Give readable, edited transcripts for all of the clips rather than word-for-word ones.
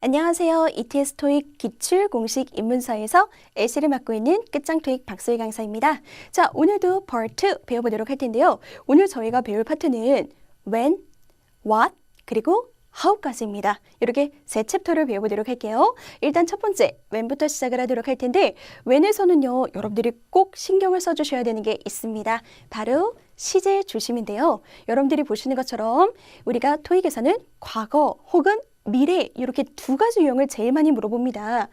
안녕하세요. ETS 토익 기출 공식 입문서에서 A씨를 맡고 있는 끝장 토익 박소희 강사입니다. 자, 오늘도 Part 2 배워보도록 할 텐데요. 오늘 저희가 배울 파트는 when, what, 그리고 how까지입니다. 이렇게 세 챕터를 배워보도록 할게요. 일단 첫 번째, when부터 시작을 하도록 할 텐데 when에서는요, 여러분들이 꼭 신경을 써주셔야 되는 게 있습니다. 바로 시제 중심인데요. 여러분들이 보시는 것처럼 우리가 토익에서는 과거 혹은 미래 이렇게 두 가지 유형을 제일 많이 물어봅니다.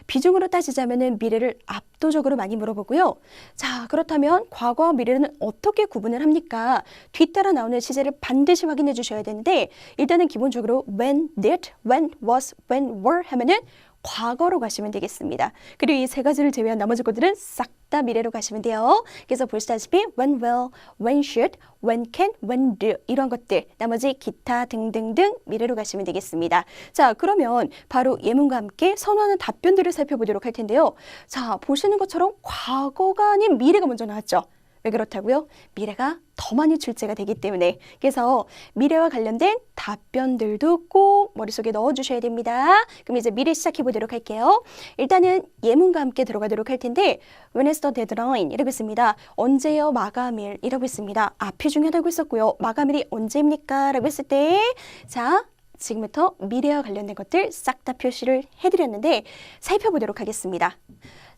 비중으로 따지자면 미래를 압도적으로 많이 물어보고요. 자, 그렇다면 과거와 미래는 어떻게 구분을 합니까? 뒤따라 나오는 시제를 반드시 확인해 주셔야 되는데 일단은 기본적으로 when did, when was, when were 하면은 과거로 가시면 되겠습니다. 그리고 이 세 가지를 제외한 나머지 것들은 싹 다 미래로 가시면 돼요. 그래서 보시다시피 when will, when should, when can, when do 이런 것들 나머지 기타 등등등 미래로 가시면 되겠습니다. 자, 그러면 바로 예문과 함께 선호하는 답변들을 살펴보도록 할 텐데요. 자, 보시는 것처럼 과거가 아닌 미래가 먼저 나왔죠. 왜 그렇다고요? 미래가 더 많이 출제가 되기 때문에. 그래서 미래와 관련된 답변들도 꼭 머릿속에 넣어주셔야 됩니다. 그럼 이제 미래 시작해 보도록 할게요. 일단은 예문과 함께 들어가도록 할 텐데 When is the deadline? 이라고 있습니다. 언제요? 마감일 이라고 있습니다. 앞이 중요하다고 했었고요. 마감일이 언제입니까? 라고 했을 때 자, 지금부터 미래와 관련된 것들 싹 다 표시를 해드렸는데 살펴보도록 하겠습니다.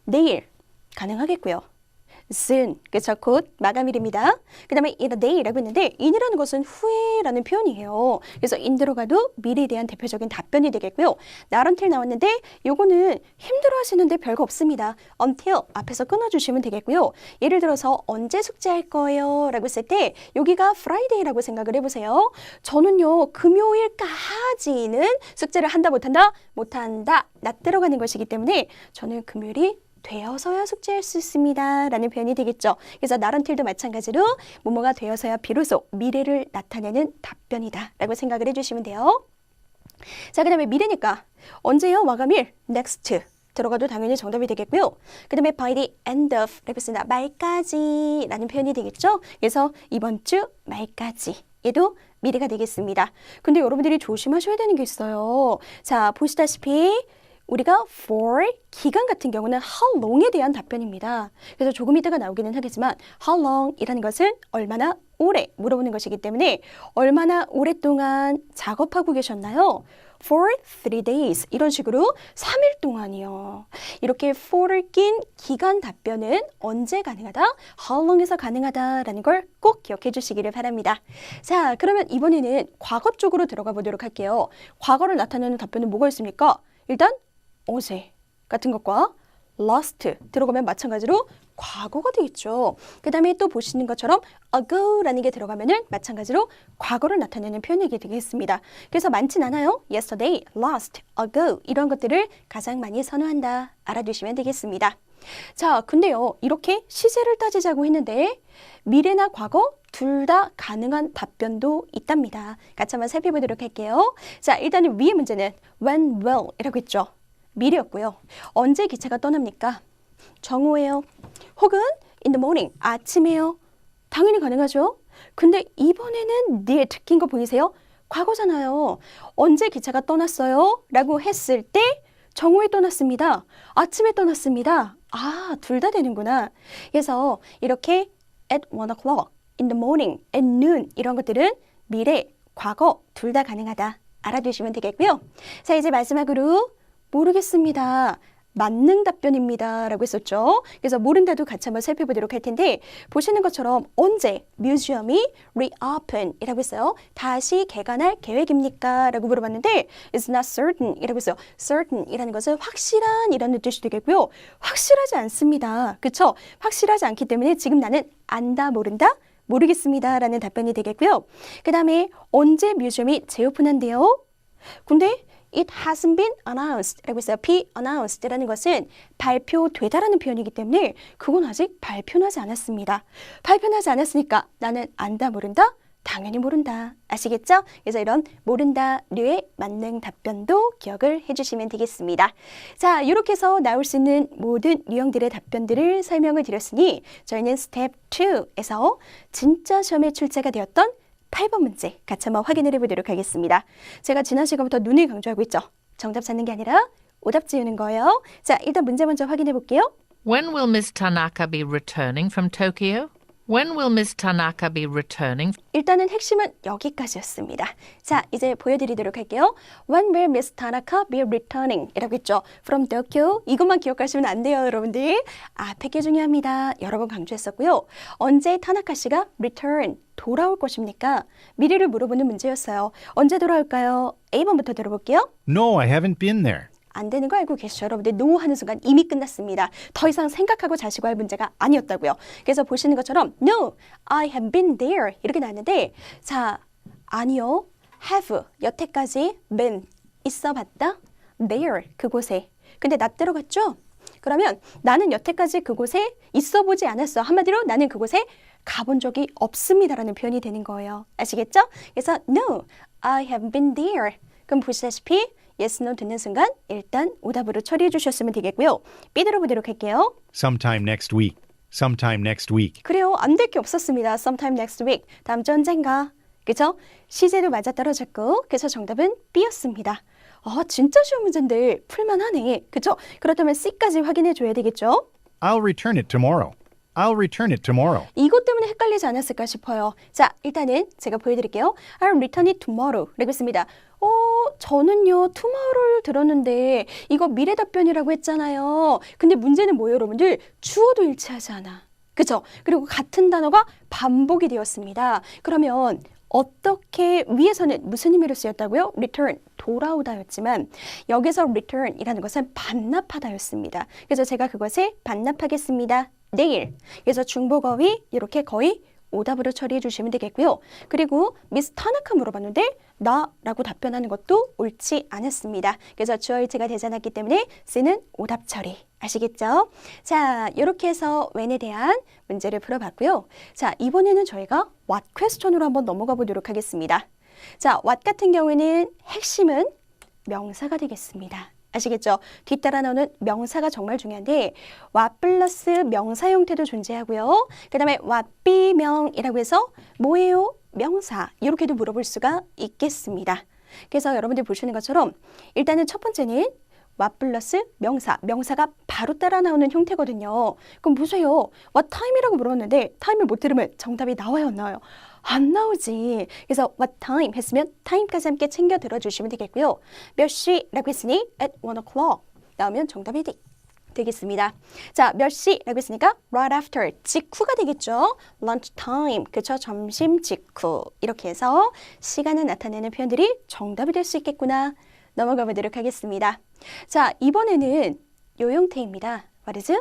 내일 가능하겠고요. soon, 그쵸? 곧 마감일입니다. 그 다음에 in a day라고 했는데 in이라는 것은 후에라는 표현이에요. 그래서 in 들어가도 미래에 대한 대표적인 답변이 되겠고요. not until 나왔는데 요거는 힘들어 하시는데 별거 없습니다. until 앞에서 끊어주시면 되겠고요. 예를 들어서 언제 숙제할 거예요? 라고 했을 때 여기가 Friday라고 생각을 해보세요. 저는요 금요일까지는 숙제를 한다 못한다? 못한다. not 들어가는 것이기 때문에 저는 금요일이 되어서야 숙제할 수 있습니다. 라는 표현이 되겠죠. 그래서 not until도 마찬가지로 뭐뭐가 되어서야 비로소 미래를 나타내는 답변이다. 라고 생각을 해주시면 돼요. 자, 그 다음에 미래니까 언제요? 마감일 next 들어가도 당연히 정답이 되겠고요. 그 다음에 by the end of 라고 쓰나 말까지 라는 표현이 되겠죠. 그래서 이번 주 말까지 얘도 미래가 되겠습니다. 근데 여러분들이 조심하셔야 되는 게 있어요. 자, 보시다시피 우리가 for 기간 같은 경우는 how long에 대한 답변입니다. 그래서 조금 이따가 나오기는 하겠지만 how long 이라는 것은 얼마나 오래 물어보는 것이기 때문에 얼마나 오랫동안 작업하고 계셨나요? For 3 days 이런 식으로 3일 동안이요. 이렇게 for를 낀 기간 답변은 언제 가능하다? How long에서 가능하다라는 걸 꼭 기억해 주시기를 바랍니다. 자, 그러면 이번에는 과거 쪽으로 들어가 보도록 할게요. 과거를 나타내는 답변은 뭐가 있습니까? 일단 어제 같은 것과 last 들어가면 마찬가지로 과거가 되겠죠. 그 다음에 또 보시는 것처럼 ago라는 게 들어가면은 마찬가지로 과거를 나타내는 표현이 되겠습니다. 그래서 많진 않아요. yesterday, last, ago 이런 것들을 가장 많이 선호한다. 알아두시면 되겠습니다. 자, 근데요. 이렇게 시제를 따지자고 했는데 미래나 과거 둘 다 가능한 답변도 있답니다. 같이 한번 살펴보도록 할게요. 자, 일단은 위의 문제는 when will 이라고 했죠. 미래였고요. 언제 기차가 떠납니까? 정오예요. 혹은 in the morning, 아침에요. 당연히 가능하죠. 근데 이번에는 did 낀 거 보이세요? 과거잖아요. 언제 기차가 떠났어요? 라고 했을 때 정오에 떠났습니다. 아침에 떠났습니다. 아, 둘 다 되는구나. 그래서 이렇게 at 1 o'clock, in the morning, at noon 이런 것들은 미래, 과거 둘 다 가능하다. 알아두시면 되겠고요. 자, 이제 마지막으로 모르겠습니다. 만능 답변입니다. 라고 했었죠. 그래서 모른다도 같이 한번 살펴보도록 할 텐데 보시는 것처럼 언제 뮤지엄이 reopen 이라고 했어요. 다시 개관할 계획입니까? 라고 물어봤는데 it's not certain 이라고 했어요. certain 이라는 것은 확실한 이라는 뜻이 되겠고요. 확실하지 않습니다. 그쵸? 확실하지 않기 때문에 지금 나는 안다 모른다? 모르겠습니다. 라는 답변이 되겠고요. 그 다음에 언제 뮤지엄이 재오픈한대요? 근데 It hasn't been announced 라고 했어요. be announced 라는 것은 발표되다라는 표현이기 때문에 그건 아직 발표하지 않았습니다. 발표하지 않았으니까 나는 안다 모른다? 당연히 모른다. 아시겠죠? 그래서 이런 모른다류의 만능 답변도 기억을 해주시면 되겠습니다. 자, 이렇게 해서 나올 수 있는 모든 유형들의 답변들을 설명을 드렸으니 저희는 스텝 2에서 진짜 시험에 출제가 되었던 8번 문제 같이 한번 확인을 해보도록 하겠습니다. 제가 지난 시간부터 눈을 강조하고 있죠. 정답 찾는 게 아니라 오답 지우는 거예요. 자, 일단 문제 먼저 확인해 볼게요. When will Miss Tanaka be returning from Tokyo? When will Miss Tanaka be returning? 일단은 핵심은 여기까지였습니다. 자, 이제 보여드리도록 할게요. When will Miss Tanaka be returning? 이라고 했죠. From Tokyo. 이것만 기억하시면 안 돼요, 여러분들. 앞에 게 중요합니다. 여러 번 강조했었고요. 언제 타나카 씨가 return, 돌아올 것입니까? 미래를 물어보는 문제였어요. 언제 돌아올까요? A번부터 들어볼게요. No, I haven't been there. 안 되는 거 알고 계시죠? 여러분들 no 하는 순간 이미 끝났습니다. 더 이상 생각하고 자시고 할 문제가 아니었다고요. 그래서 보시는 것처럼 No, I have been there 이렇게 나왔는데 자, 아니요. have, 여태까지 been, 있어 봤다. there, 그곳에. 근데 나 들어갔죠? 그러면 나는 여태까지 그곳에 있어 보지 않았어. 한마디로 나는 그곳에 가본 적이 없습니다라는 표현이 되는 거예요. 아시겠죠? 그래서 No, I have been there. 그럼 보시다시피 yes, no 듣는 순간 일단 오답으로 처리해 주셨으면 되겠고요. B 들어보도록 할게요. Sometime next week. Sometime next week. 그래요. 안 될 게 없었습니다. Sometime next week. 다음 주 언젠가. 그죠? 시제도 맞아떨어졌고 그래서 정답은 B였습니다. 진짜 쉬운 문제인데 풀만하네. 그죠? 그렇다면 C까지 확인해 줘야 되겠죠? I'll return it tomorrow. I'll return it tomorrow. 이것 때문에 헷갈리지 않았을까 싶어요. 자, 일단은 제가 보여드릴게요. I'll return it tomorrow. 라고 했습니다. 저는요, tomorrow를 들었는데 이거 미래 답변이라고 했잖아요. 근데 문제는 뭐예요, 여러분들? 주어도 일치하지 않아. 그죠? 그리고 같은 단어가 반복이 되었습니다. 그러면 어떻게 위에서는 무슨 의미로 쓰였다고요? return, 돌아오다였지만 여기서 return이라는 것은 반납하다였습니다. 그래서 제가 그것을 반납하겠습니다. 내일. 그래서 중복어휘 이렇게 거의 오답으로 처리해 주시면 되겠고요. 그리고 미스 타나카 물어봤는데 나라고 답변하는 것도 옳지 않았습니다. 그래서 주어일치가 되지 않았기 때문에 C는 오답 처리. 아시겠죠? 자, 이렇게 해서 when에 대한 문제를 풀어봤고요. 자, 이번에는 저희가 what question으로 한번 넘어가 보도록 하겠습니다. 자, what 같은 경우에는 핵심은 명사가 되겠습니다. 아시겠죠? 뒤따라 나오는 명사가 정말 중요한데 what 플러스 명사 형태도 존재하고요. 그 다음에 what 비명이라고 해서 뭐예요? 명사. 이렇게도 물어볼 수가 있겠습니다. 그래서 여러분들 보시는 것처럼 일단은 첫 번째는 what 플러스 명사. 명사가 바로 따라 나오는 형태거든요. 그럼 보세요. what time이라고 물었는데 time을 못 들으면 정답이 나와요, 안 나와요? 안 나오지. 그래서 what time 했으면 time까지 함께 챙겨 들어주시면 되겠고요. 몇 시라고 했으니 at 1 o'clock 나오면 정답이 되겠습니다. 자, 몇 시라고 했으니까 right after, 직후가 되겠죠. lunch time, 그쵸? 점심 직후. 이렇게 해서 시간을 나타내는 표현들이 정답이 될 수 있겠구나. 넘어가 보도록 하겠습니다. 자, 이번에는 요 형태입니다. what is?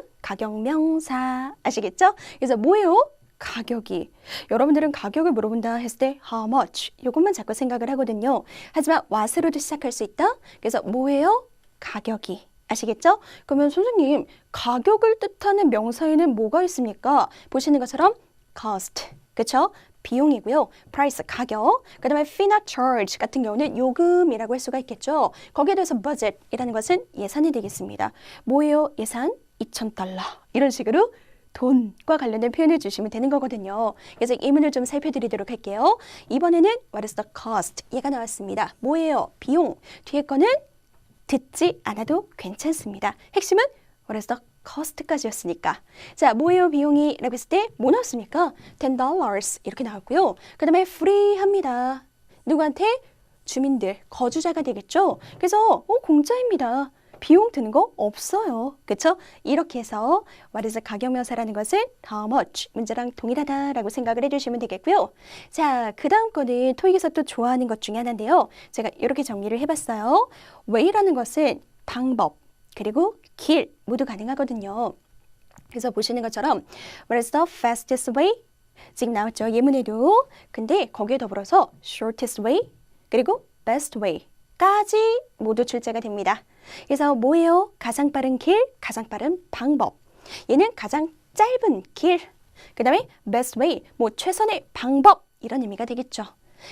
가격명사. 아시겠죠? 그래서 뭐예요? 가격이. 여러분들은 가격을 물어본다 했을 때 how much 이것만 자꾸 생각을 하거든요. 하지만 what으로도 시작할 수 있다. 그래서 뭐예요? 가격이. 아시겠죠? 그러면 선생님 가격을 뜻하는 명사에는 뭐가 있습니까? 보시는 것처럼 cost. 그렇죠? 비용이고요. price, 가격. 그 다음에 fee not charge 같은 경우는 요금이라고 할 수가 있겠죠. 거기에 대해서 budget이라는 것은 예산이 되겠습니다. 뭐예요? 예산? $2,000. 이런 식으로 돈과 관련된 표현을 주시면 되는 거거든요. 그래서 예문을 좀 살펴드리도록 할게요. 이번에는 what is the cost? 얘가 나왔습니다. 뭐예요? 비용. 뒤에 거는 듣지 않아도 괜찮습니다. 핵심은 what is the cost까지였으니까. 자, 뭐예요? 비용이? 라고 했을 때 뭐 나왔습니까? $10 이렇게 나왔고요. 그 다음에 free합니다. 누구한테? 주민들, 거주자가 되겠죠? 그래서 공짜입니다. 비용 드는 거 없어요. 그렇죠? 이렇게 해서 what is 가격명사라는 것은 how much 문제랑 동일하다라고 생각을 해주시면 되겠고요. 자, 그 다음 거는 토익에서 또 좋아하는 것 중에 하나인데요. 제가 이렇게 정리를 해봤어요. way라는 것은 방법 그리고 길 모두 가능하거든요. 그래서 보시는 것처럼 what is the fastest way? 지금 나왔죠. 예문에도. 근데 거기에 더불어서 shortest way 그리고 best way 까지 모두 출제가 됩니다. 그래서 뭐예요? 가장 빠른 길, 가장 빠른 방법. 얘는 가장 짧은 길. 그 다음에 best way, 뭐 최선의 방법 이런 의미가 되겠죠.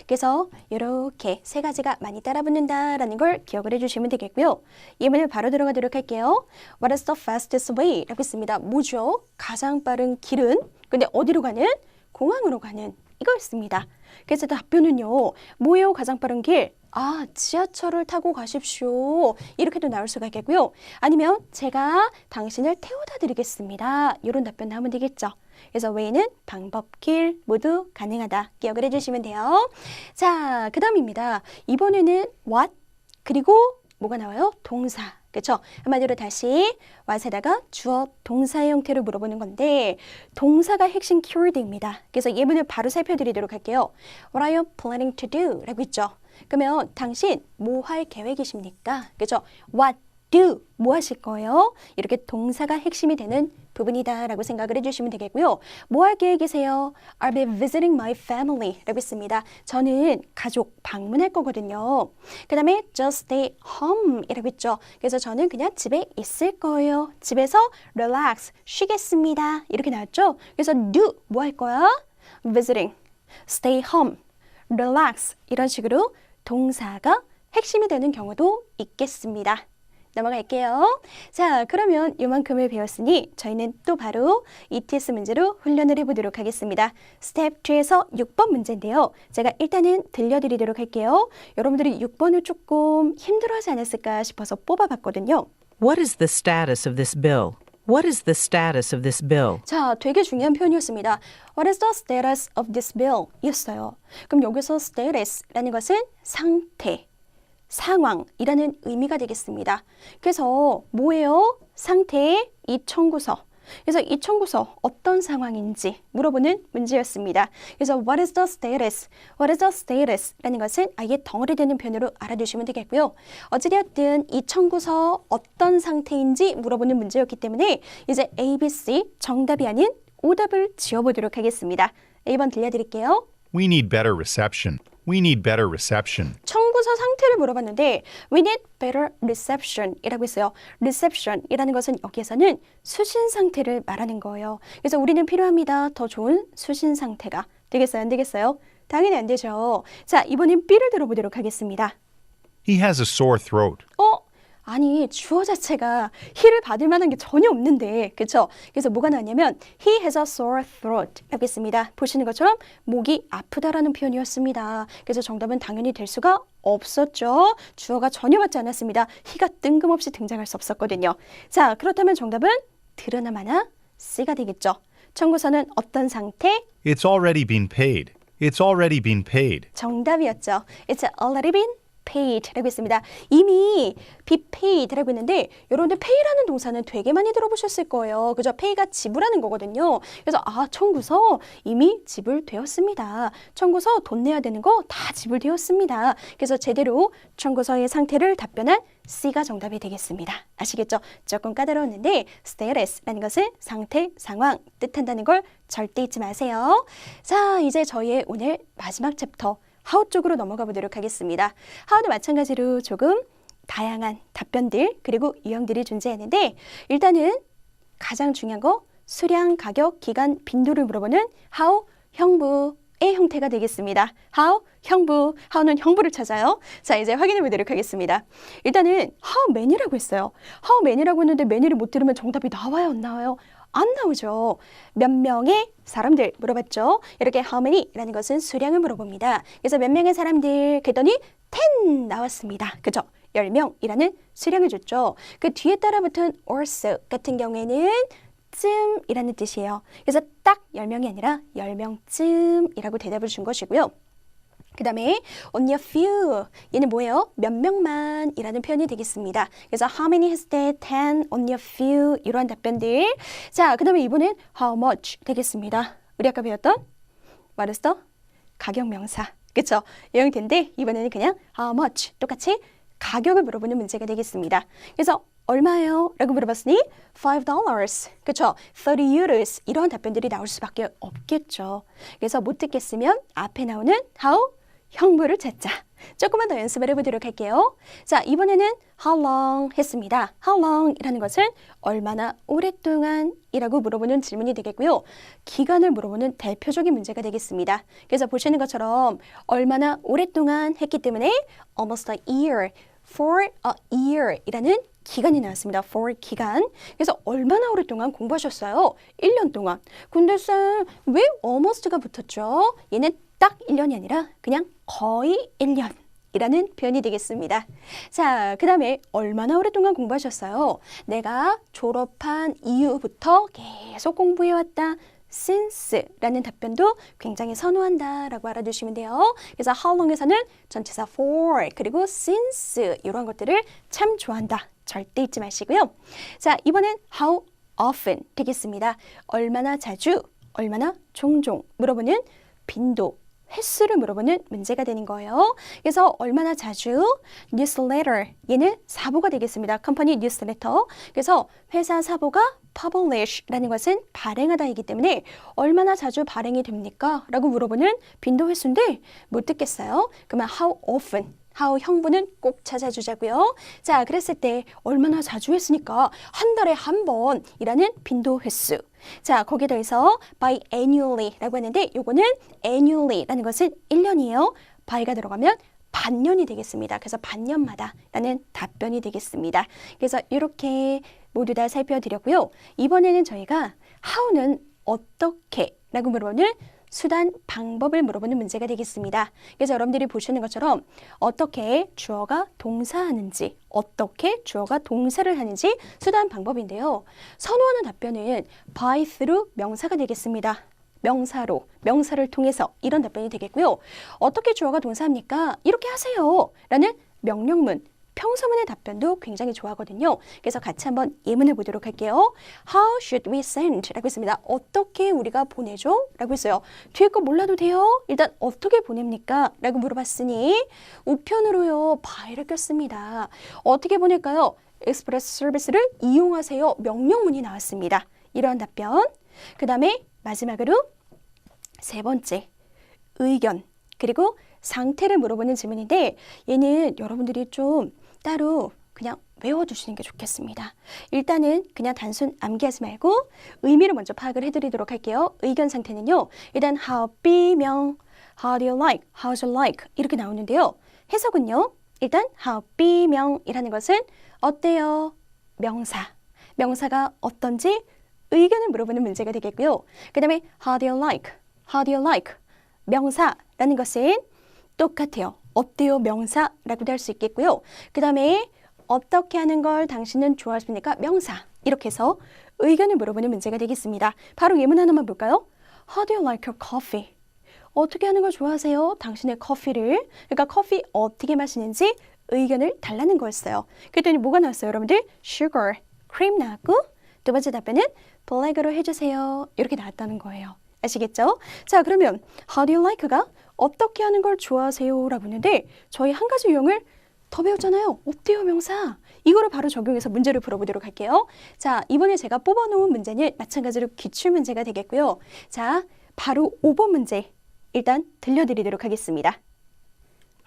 그래서 이렇게 세 가지가 많이 따라붙는다라는 걸 기억을 해주시면 되겠고요. 예문을 바로 들어가도록 할게요. What is the fastest way? 라고 있습니다. 뭐죠? 가장 빠른 길은? 근데 어디로 가는? 공항으로 가는 이거였습니다. 그래서 답변은요. 뭐예요? 가장 빠른 길? 아, 지하철을 타고 가십시오. 이렇게도 나올 수가 있겠고요. 아니면 제가 당신을 태워다 드리겠습니다. 이런 답변 하면 되겠죠. 그래서 way는 방법, 길 모두 가능하다. 기억을 해주시면 돼요. 자, 그 다음입니다. 이번에는 what 그리고 뭐가 나와요? 동사. 그렇죠? 한마디로 다시 what에다가 주어 동사의 형태를 물어보는 건데 동사가 핵심 키워드입니다. 그래서 예문을 바로 살펴드리도록 할게요. What are you planning to do? 라고 있죠. 그러면 당신 뭐 할 계획이십니까? 그렇죠? What do? 뭐 하실 거예요? 이렇게 동사가 핵심이 되는 부분이다 라고 생각을 해주시면 되겠고요. 뭐 할 계획이세요? I'll be visiting my family 라고 했습니다. 저는 가족 방문할 거거든요. 그 다음에 just stay home 이라고 했죠. 그래서 저는 그냥 집에 있을 거예요. 집에서 relax, 쉬겠습니다. 이렇게 나왔죠. 그래서 do, 뭐 할 거야? visiting, stay home, relax 이런 식으로 동사가 핵심이 되는 경우도 있겠습니다. 넘어갈게요. 자, 그러면 이만큼을 배웠으니 저희는 또 바로 ETS 문제로 훈련을 해보도록 하겠습니다. 스텝 2에서 6번 문제인데요. 제가 일단은 들려드리도록 할게요. 여러분들이 6번을 조금 힘들어하지 않았을까 싶어서 뽑아봤거든요. What is the status of this bill? What is the status of this bill? 자, 되게 중요한 표현이었습니다. What is the status of this bill? 이었어요. 그럼 여기서 status라는 것은 상태, 상황이라는 의미가 되겠습니다. 그래서 뭐예요? 상태의 이 청구서. 그래서 이 청구서 어떤 상황인지 물어보는 문제였습니다. 그래서 what is the status? What is the status? 라는 것은 아예 덩어리 되는 표현으로 알아두시면 되겠고요. 어찌되었든 이 청구서 어떤 상태인지 물어보는 문제였기 때문에 이제 A, B, C 정답이 아닌 오답을 지어보도록 하겠습니다. 1번 들려드릴게요. We need better reception. We need better reception. 청구서 상태를 물어봤는데 we need better reception 이라고 했어요. reception 이라는 것은 여기에서는 수신 상태를 말하는 거예요. 그래서 우리는 필요합니다. 더 좋은 수신 상태가. 되겠어요? 안 되겠어요? 당연히 안 되죠. 자, 이번엔 B를 들어보도록 하겠습니다. He has a sore throat. 아니 주어 자체가 he를 받을 만한 게 전혀 없는데 그렇죠? 그래서 뭐가 나왔냐면 he has a sore throat 라고 했습니다. 보시는 것처럼 목이 아프다라는 표현이었습니다. 그래서 정답은 당연히 될 수가 없었죠. 주어가 전혀 받지 않았습니다. he가 뜬금없이 등장할 수 없었거든요. 자, 그렇다면 정답은 들으나마나 C가 되겠죠. 청구서는 어떤 상태? It's already been paid. It's already been paid. 정답이었죠. It's already been paid라고 했습니다. 이미 be paid라고 했는데 여러분들 pay라는 동사는 되게 많이 들어보셨을 거예요. 그죠? pay가 지불하는 거거든요. 그래서 청구서 이미 지불되었습니다. 청구서 돈 내야 되는 거 다 지불되었습니다. 그래서 제대로 청구서의 상태를 답변한 C가 정답이 되겠습니다. 아시겠죠? 조금 까다로웠는데 status라는 것은 상태, 상황 뜻한다는 걸 절대 잊지 마세요. 자, 이제 저희의 오늘 마지막 챕터 how 쪽으로 넘어가 보도록 하겠습니다. how도 마찬가지로 조금 다양한 답변들 그리고 유형들이 존재하는데 일단은 가장 중요한 거 수량, 가격, 기간, 빈도를 물어보는 how 형부의 형태가 되겠습니다. how 형부, how는 형부를 찾아요. 자, 이제 확인해 보도록 하겠습니다. 일단은 how many라고 했어요. how many라고 했는데 many를 못 들으면 정답이 나와요, 안 나와요? 안 나오죠. 몇 명의 사람들 물어봤죠. 이렇게 how many라는 것은 수량을 물어봅니다. 그래서 몇 명의 사람들 그랬더니 10 나왔습니다. 그죠? 10명이라는 수량을 줬죠. 그 뒤에 따라붙은 also 같은 경우에는 쯤이라는 뜻이에요. 그래서 딱 10명이 아니라 10명쯤이라고 대답을 준 것이고요. 그 다음에 only a few 얘는 뭐예요? 몇 명만 이라는 표현이 되겠습니다. 그래서 how many 했을 때 10, only a few 이러한 답변들. 자, 그 다음에 이번엔 how much 되겠습니다. 우리 아까 배웠던 what is the 가격 명사. 그쵸? 이 형태인데 이번에는 그냥 how much 똑같이 가격을 물어보는 문제가 되겠습니다. 그래서 얼마예요? 라고 물어봤으니 $5. 그쵸? 30 euros 이러한 답변들이 나올 수밖에 없겠죠. 그래서 못 듣겠으면 앞에 나오는 how 형부를 찾자. 조금만 더 연습을 해보도록 할게요. 자, 이번에는 how long 했습니다. how long 이라는 것은 얼마나 오랫동안 이라고 물어보는 질문이 되겠고요. 기간을 물어보는 대표적인 문제가 되겠습니다. 그래서 보시는 것처럼 얼마나 오랫동안 했기 때문에 almost a year, for a year 이라는 기간이 나왔습니다. for 기간. 그래서 얼마나 오랫동안 공부하셨어요? 1년 동안. 근데 쌤, 왜 almost가 붙었죠? 얘는 딱 1년이 아니라 그냥 거의 1년 이라는 표현이 되겠습니다. 자, 그 다음에 얼마나 오랫동안 공부하셨어요? 내가 졸업한 이후부터 계속 공부해왔다. since라는 답변도 굉장히 선호한다 라고 알아두시면 돼요. 그래서 how long에서는 전치사 for 그리고 since 이런 것들을 참 좋아한다. 절대 잊지 마시고요. 자, 이번엔 how often 되겠습니다. 얼마나 자주, 얼마나 종종 물어보는 빈도, 횟수를 물어보는 문제가 되는 거예요. 그래서 얼마나 자주 newsletter 얘는 사보가 되겠습니다. 컴퍼니 newsletter. 그래서 회사 사보가 publish라는 것은 발행하다이기 때문에 얼마나 자주 발행이 됩니까? 라고 물어보는 빈도 횟수인데 못 듣겠어요. 그러면 how often how 형부는 꼭 찾아주자고요. 자, 그랬을 때 얼마나 자주 했으니까 한 달에 한 번이라는 빈도 횟수. 자, 거기에 더해서 by annually라고 했는데 요거는 annually라는 것은 1년이에요. by가 들어가면 반년이 되겠습니다. 그래서 반년마다 라는 답변이 되겠습니다. 그래서 이렇게 모두 다 살펴드렸고요. 이번에는 저희가 how는 어떻게 라고 물어보는 수단, 방법을 물어보는 문제가 되겠습니다. 그래서 여러분들이 보시는 것처럼 어떻게 주어가 동사하는지, 어떻게 주어가 동사를 하는지 수단, 방법인데요. 선호하는 답변은 by through 명사가 되겠습니다. 명사로, 명사를 통해서 이런 답변이 되겠고요. 어떻게 주어가 동사합니까? 이렇게 하세요 라는 명령문, 평서문의 답변도 굉장히 좋아하거든요. 그래서 같이 한번 예문을 보도록 할게요. How should we send? 라고 했습니다. 어떻게 우리가 보내죠? 라고 했어요. 뒤에 거 몰라도 돼요? 일단 어떻게 보냅니까? 라고 물어봤으니 우편으로요. by를 꼈습니다. 어떻게 보낼까요? 익스프레스 서비스를 이용하세요. 명령문이 나왔습니다. 이런 답변. 그 다음에 마지막으로 세 번째, 의견 그리고 상태를 물어보는 질문인데 얘는 여러분들이 좀 따로 그냥 외워두시는 게 좋겠습니다. 일단은 그냥 단순 암기하지 말고 의미를 먼저 파악을 해드리도록 할게요. 의견 상태는요. 일단 how B명, how do you like, how's you like 이렇게 나오는데요. 해석은요. 일단 how B명이라는 것은 어때요? 명사. 명사가 어떤지 의견을 물어보는 문제가 되겠고요. 그 다음에 how do you like, how do you like 명사라는 것은 똑같아요. 어때요? 명사라고도 할 수 있겠고요. 그 다음에 어떻게 하는 걸 당신은 좋아하십니까? 명사. 이렇게 해서 의견을 물어보는 문제가 되겠습니다. 바로 예문 하나만 볼까요? How do you like your coffee? 어떻게 하는 걸 좋아하세요? 당신의 커피를. 그러니까 커피 어떻게 마시는지 의견을 달라는 거였어요. 그랬더니 뭐가 나왔어요, 여러분들? sugar, cream 나왔고 두 번째 답변은 black으로 해주세요. 이렇게 나왔다는 거예요. 아시겠죠? 자, 그러면 how do you like가 어떻게 하는 걸 좋아하세요? 라고 했는데 저희 한 가지 유형을 더 배웠잖아요. 어때요? 명사. 이거를 바로 적용해서 문제를 풀어보도록 할게요. 자, 이번에 제가 뽑아놓은 문제는 마찬가지로 기출문제가 되겠고요. 자, 바로 5번 문제 일단 들려드리도록 하겠습니다.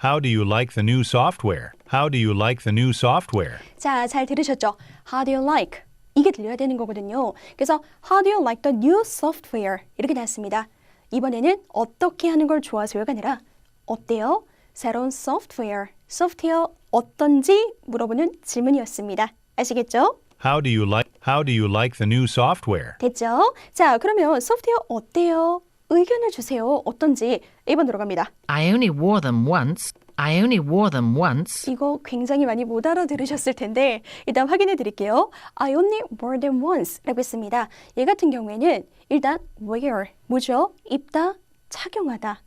How do you like the new software? How do you like the new software? 자, 잘 들으셨죠? How do you like? 이게 들려야 되는 거거든요. 그래서 How do you like the new software? 이렇게 나왔습니다. 이번에는 어떻게 하는 걸 좋아하세요가 아니라 어때요? 새로운 소프트웨어 어떤지 물어보는 질문이었습니다. 아시겠죠? How do you like the new software? 됐죠? 자, 그러면 소프트웨어 어때요? 의견을 주세요. 어떤지 1번 들어갑니다. I only wore them once. I only wore them once. 이거 굉장히 많이 못 알아들으셨을 텐데 일단 확인해 드릴게요. I only wore them once 라고 했습니다. 얘 같은 경우에는 일단 wear, 뭐죠? 입다, 착용하다.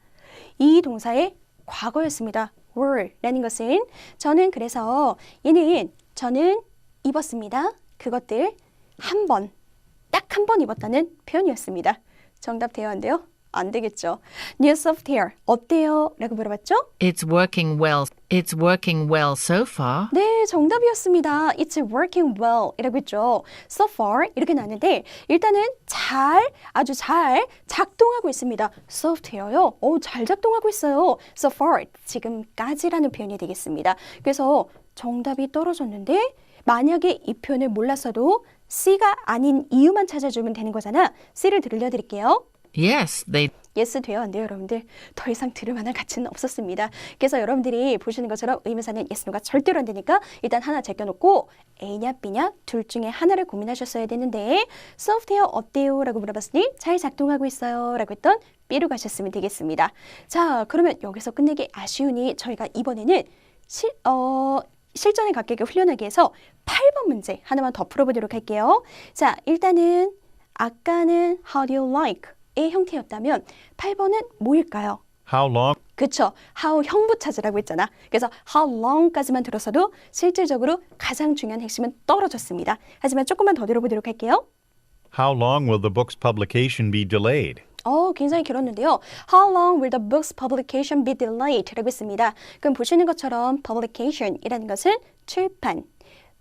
이 동사의 과거였습니다. were 라는 것은 저는 그래서 얘는 저는 입었습니다. 그것들 딱 한 번 입었다는 표현이었습니다. 정답 되었는데요. 안 되겠죠. New software 어때요? 라고 물어봤죠? It's working well. It's working well so far. 네, 정답이었습니다. It's working well 이라고 했죠. So far 이렇게 나왔는데 일단은 아주 잘 작동하고 있습니다. 소프트웨어요. 잘 작동하고 있어요. So far 지금까지라는 표현이 되겠습니다. 그래서 정답이 떨어졌는데 만약에 이 표현을 몰랐어도 C가 아닌 이유만 찾아주면 되는 거잖아. C를 들려드릴게요. Yes, they 예스 돼요? 안 돼요, 여러분들? 더 이상 들을 만한 가치는 없었습니다. 그래서 여러분들이 보시는 것처럼 의문사는 예스, 노가 절대로 안 되니까 일단 하나 제껴놓고 A냐 B냐 둘 중에 하나를 고민하셨어야 되는데 소프트웨어 어때요? 라고 물어봤으니 잘 작동하고 있어요. 라고 했던 B로 가셨으면 되겠습니다. 자, 그러면 여기서 끝내기 아쉬우니 저희가 이번에는 실전에 가깝게 훈련하기 위해서 8번 문제 하나만 더 풀어보도록 할게요. 자, 일단은 아까는 How do you like?의 형태였다면 8번은 뭐일까요? How long? 그쵸. How 형부 찾으라고 했잖아. 그래서 how long까지만 들었어도 실질적으로 가장 중요한 핵심은 떨어졌습니다. 하지만 조금만 더 들어보도록 할게요. How long will the book's publication be delayed? 굉장히 길었는데요. How long will the book's publication be delayed? 라고 했습니다. 그럼 보시는 것처럼 publication이라는 것은 출판,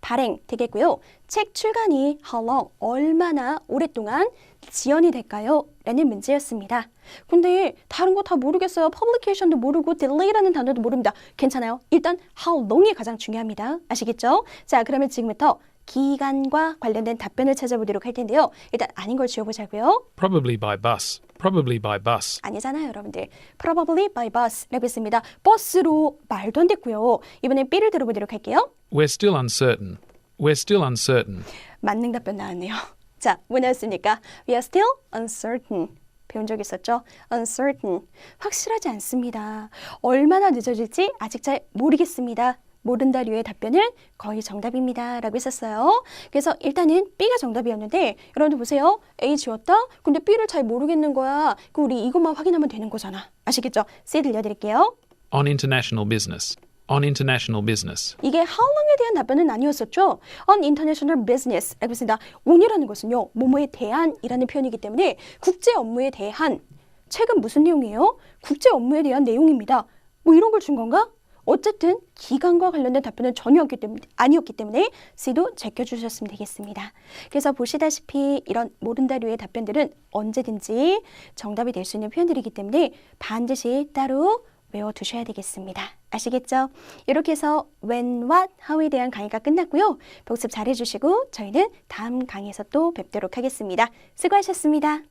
발행 되겠고요. 책 출간이 how long, 얼마나 오랫동안 지연이 될까요? 라는 문제였습니다. 근데 다른 거 다 모르겠어요. publication도 모르고 delay라는 단어도 모릅니다. 괜찮아요. 일단 how long이 가장 중요합니다. 아시겠죠? 자, 그러면 지금부터 기간과 관련된 답변을 찾아보도록 할 텐데요. 일단 아닌 걸 지워보자고요. Probably by bus. Probably by bus. 아니잖아요, 여러분들. Probably by bus라고 했습니다. 버스로 말도 안 됐고요. 이번엔 B를 들어보도록 할게요. We're still uncertain. We're still uncertain. 맞는 답변 나왔네요. 자, 뭐 나왔습니까? We are still uncertain. 배운 적 있었죠? uncertain. 확실하지 않습니다. 얼마나 늦어질지 아직 잘 모르겠습니다. 모른다류의 답변은 거의 정답입니다. 라고 했었어요. 그래서 일단은 B가 정답이었는데 여러분들 보세요. A 지웠다? 근데 B를 잘 모르겠는 거야. 그럼 우리 이것만 확인하면 되는 거잖아. 아시겠죠? C 들려드릴게요. On international business. On international business. 이게 how long에 대한 답변은 아니었었죠. On international business라고 했습니다. on이라는 것은요. 뭐뭐에 대한이라는 표현이기 때문에 국제 업무에 대한 책은 무슨 내용이에요? 국제 업무에 대한 내용입니다. 뭐 이런 걸 준 건가? 어쨌든 기간과 관련된 답변은 전혀 아니었기 때문에 C도 제껴주셨으면 되겠습니다. 그래서 보시다시피 이런 모른다류의 답변들은 언제든지 정답이 될 수 있는 표현들이기 때문에 반드시 따로 외워두셔야 되겠습니다. 아시겠죠? 이렇게 해서 when, what, how에 대한 강의가 끝났고요. 복습 잘 해주시고 저희는 다음 강의에서 또 뵙도록 하겠습니다. 수고하셨습니다.